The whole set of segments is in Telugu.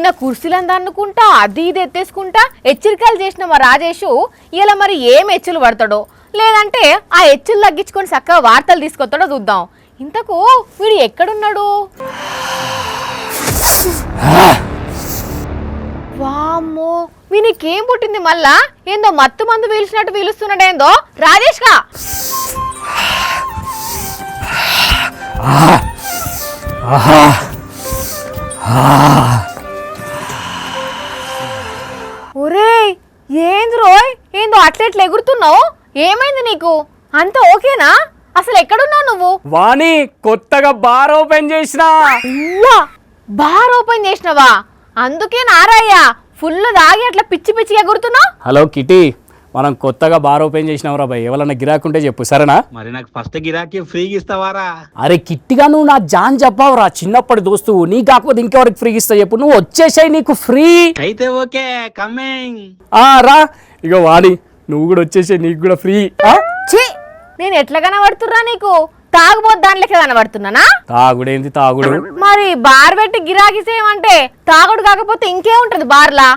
నిన్న కుర్చీలను దన్నుకుంటా అది ఇది ఎత్తేసుకుంటా హెచ్చరికలు చేసిన మా రాజేషు ఇలా మరి ఏం హెచ్చులు పడతాడో లేదంటే ఆ హెచ్చులు తగ్గించుకొని చక్కగా వార్తలు తీసుకొస్తాడో చూద్దాం. ఇంతకు వీడు ఎక్కడున్నాడు? వామ్మో వీనికేం పుట్టింది మళ్ళా? ఏందో మత్తు మందు పీల్చినట్టు పీలుస్తున్నాడేందో. రాజేష్ గా ఒరే ఏంది రోయ్, ఏందో అట్లెట్లు ఎగురుతున్నావు? ఏమైంది నీకు? అంత ఓకేనా? అసలు ఎక్కడున్నావు నువ్వు? వాణి కొత్తగా బార్ ఓపెన్ చేసినా. బార్ ఓపెన్ చేసినవా? అందుకే నారాయ్య ఫుల్ దాగి అట్లా పిచ్చి పిచ్చి ఎగురుతున్నావు. హలో కిటీ, మనం కొత్తగా బార్ ఓపెన్ చేసినాం రా భయ్. ఎవరన్నా గిరాకుంటే చెప్పు సరేనా? మరి నాకు ఫస్ట్ గిరాకీ ఫ్రీగా ఇస్తావారా? అరే కిట్టిగా నువ్వు నా జాన్ చెప్పావురా, చిన్నప్పటి దోస్తు. నీ కాకపోతే ఇంకెవరికి ఫ్రీ ఇస్తా చెప్పు. నువ్వు వచ్చేసాయి, నీకు ఫ్రీ అయితే ఓకే కమింగ్. రా ఇక వాణి నువ్వు కూడా వచ్చేసాయి, నీకు కూడా ఫ్రీ. నేను ఎట్లా కనబడుతున్నా నీకు? తాగుబోతు దాని లెక్క కనబడుతున్నానా? తాగుడేంది తాగుడు? మరి బార్ పెట్టి గిరాకీ చేయమంటే తాగుడు కాకపోతే ఇంకేముంటది బార్లా?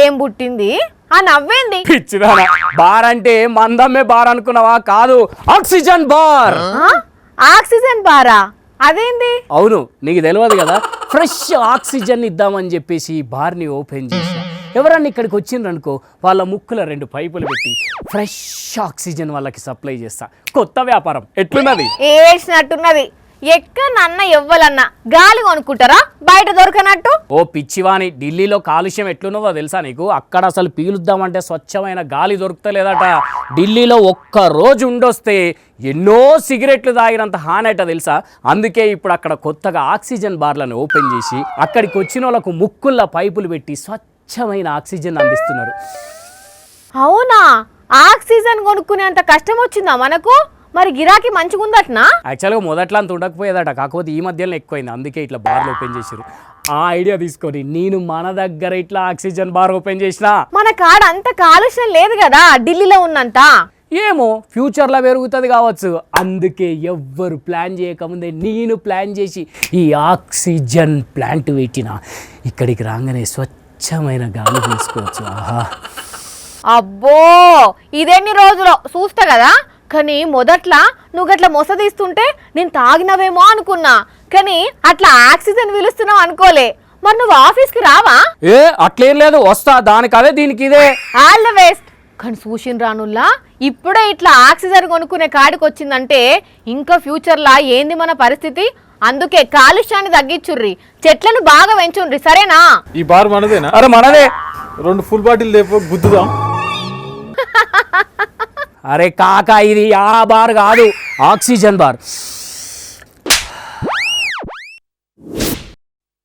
ఏం పుట్టింది ఆ నవ్వేంది? పిచ్చిదానా, బార్ అంటే మందమ్మే బార్ అనుకున్నావా? కాదు, ఆక్సిజన్ బార్. ఆక్సిజన్ బారా? అదేంది? అవును, నీకు తెలియదు కదా. ఫ్రెష్ ఆక్సిజన్ ఇద్దామని చెప్పేసి ఈ బార్ని ఓపెన్ చేసిన. ఎవరన్నా ఇక్కడికి వచ్చిండ్రనుకో వాళ్ళ ముక్కుల 2 పైపులు పెట్టి ఫ్రెష్ ఆక్సిజన్ వాళ్ళకి సప్లై చేస్తా. కొత్త వ్యాపారం ఎట్లున్నది? ఏసినట్టున్నది. ఎక్కడన్నా ఎవ్వలన్నా గాలి కొనుక్కుంటారా బయట దొరకనట్టు? ఓ పిచ్చివాణి, ఢిల్లీలో కాలుష్యం ఎట్లున్నదో తెలుసా నీకు? అక్కడ అసలు పీలుద్దామంటే స్వచ్ఛమైన గాలి దొరుకుతలేదట. ఢిల్లీలో ఒక్క రోజు ఉండొస్తే ఎన్నో సిగరెట్లు తాగినంత హానట తెలుసా? అందుకే ఇప్పుడు అక్కడ కొత్తగా ఆక్సిజన్ బార్లను ఓపెన్ చేసి అక్కడికి వచ్చిన వాళ్ళకు ముక్కుల పైపులు పెట్టి స్వచ్ఛమైన ఆక్సిజన్ అందిస్తున్నారు. అవునా? ఆక్సిజన్ కొనుక్కునేంత కష్టం వచ్చిందా మనకు? మరి గిరాకీ మంచిగా ఉందట్నా? యాక్చువల్గా మొదట్లో అంత ఉండకపోయేదట, కాకపోతే ఈ మధ్యలో ఎక్కువైంది. అందుకే ఇట్లా బార్లు ఓపెన్ చేసారు. ఆ ఐడియా తీసుకొని నేను మన దగ్గర ఇట్లా ఆక్సిజన్ బార్ ఓపెన్ చేసిన. మన కాడ అంత కాలుష్యం లేదు కదా ఢిల్లీలో ఉన్నంత. ఏమో ఫ్యూచర్లో పెరుగుతుంది కావచ్చు. అందుకే ఎవ్వరు ప్లాన్ చేయకముందే నేను ప్లాన్ చేసి ఈ ఆక్సిజన్ ప్లాంట్ పెట్టిన. ఇక్కడికి రాగానే స్వచ్ఛమైన గాలి తీసుకోవచ్చు. ఆహా, అబ్బో ఇదెన్ని రోజులో చూస్తా కదా. కానీ మొదట్లా నువ్వు అట్లా మొసదీస్తుంటే నేను తాగినవేమో అనుకున్నా, కానీ అట్లా ఆక్సిజన్ పిలుస్తున్నావు అనుకోలే. మరి నువ్వు ఆఫీస్కి రావా? అట్లేం లేదు, వస్తా. దానికి అదే దీనికి ఇదే. All the best. కానీ చూసిన రానుల్లా ఇప్పుడే ఇట్లా ఆక్సిజన్ కొనుక్కునే కాడికి వచ్చిందంటే ఇంకా ఫ్యూచర్లా ఏంది మన పరిస్థితి? అందుకే కాలుష్యాన్ని తగ్గించుర్రి, చెట్లను బాగా పెంచుర్రి, సరేనా? ఈ బార్ మనదేనా? అరే మనదే. 2 ఫుల్ బాటిల్ లేపో గుద్దుదాం. అరే కాకా, ఇది ఆ బార్ కాదు, ఆక్సిజన్ బార్.